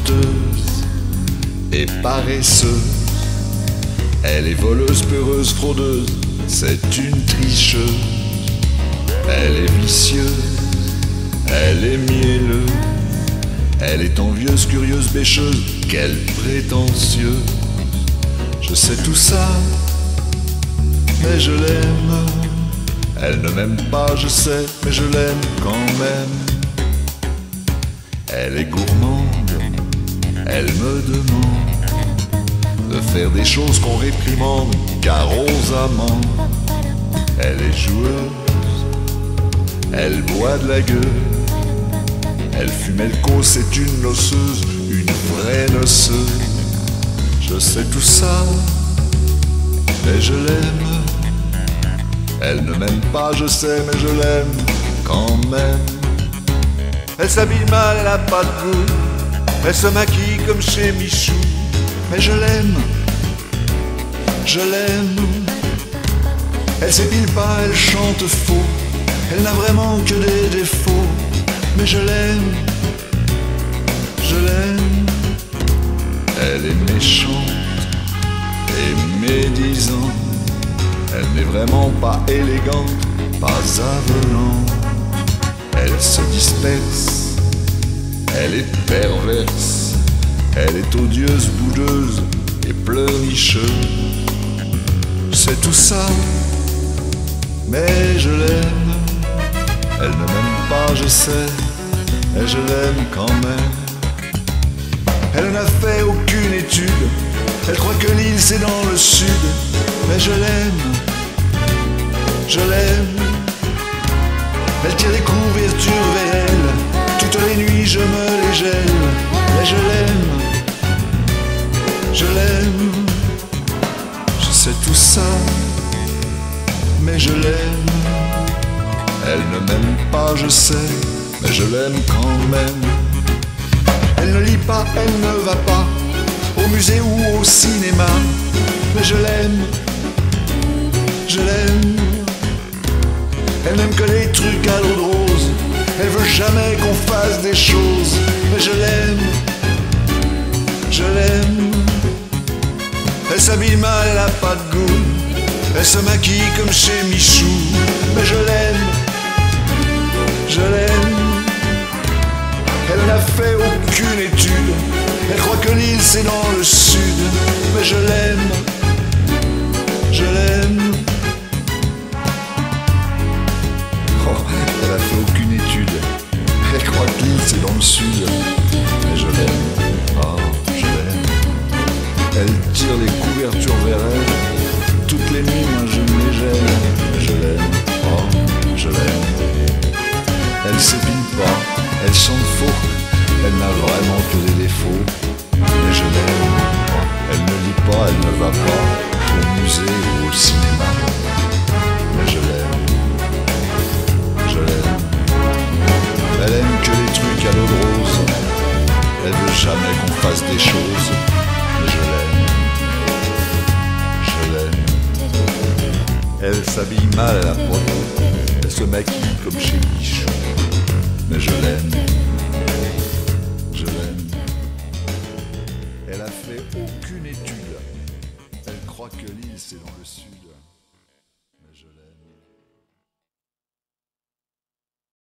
menteuse et paresseuse. Elle est voleuse, peureuse, fraudeuse, c'est une tricheuse. Elle est vicieuse, elle est mielleuse, elle est envieuse, curieuse, bêcheuse, quelle prétentieuse. Je sais tout ça, mais je l'aime. Elle ne m'aime pas, je sais, mais je l'aime quand même. Elle est gourmande, elle me demande de faire des choses qu'on réprimande, car aux amants. Elle est joueuse, elle boit de la gueule, elle fume, elle cause, c'est une noceuse, une vraie noceuse. Je sais tout ça, mais je l'aime. Elle ne m'aime pas, je sais, mais je l'aime quand même. Elle s'habille mal, elle a pas de goût, elle se maquille comme chez Michou, mais je l'aime, je l'aime. Elle s'épile pas, elle chante faux, elle n'a vraiment que des défauts, mais je l'aime, je l'aime. Elle est méchante et médisante, elle n'est vraiment pas élégante, pas avenante. Elle se disperse, elle est perverse, elle est odieuse, boudeuse et pleurnicheuse. C'est tout ça, mais je l'aime. Elle ne m'aime pas, je sais, mais je l'aime quand même. Elle n'a fait aucune étude, elle croit que l'île c'est dans le sud, mais je l'aime, je l'aime. Elle tire les couvertures vers elle, toutes les nuits je me les gèle, mais je l'aime, je l'aime. Je sais tout ça, mais je l'aime. Elle ne m'aime pas, je sais, mais je l'aime quand même. Elle ne lit pas, elle ne va pas au musée ou au cinéma, mais je l'aime, je l'aime. Elle n'aime que les trucs à l'eau de rose, elle veut jamais qu'on fasse des choses, mais je l'aime, je l'aime. Elle s'habille mal, elle a pas de goût, elle se maquille comme chez Michou, mais je l'aime, je l'aime. Elle n'a fait aucune étude, elle croit que l'île c'est dans le sud, mais je l'aime, je l'aime. Oh, elle a fait aucune étude, elle croit que l'île c'est dans le sud, mais je l'aime, oh, je l'aime. Elle tire les couvertures vers elle, toutes les nuits moi je me les gèle, mais je l'aime, oh, je l'aime. Elle s'épile pas, elle chante faux, elle n'a vraiment que des défauts, mais je l'aime. Elle ne lit pas, elle ne va pas au musée ou au cinéma, mais je l'aime, je l'aime. Elle aime que les trucs à l'eau de rose, elle veut jamais qu'on fasse des choses, mais je l'aime, je l'aime. Elle s'habille mal à la pote, elle se maquille comme chez Michou, mais je l'aime, je l'aime. Elle a fait aucune étude, elle croit que l'île c'est dans le sud.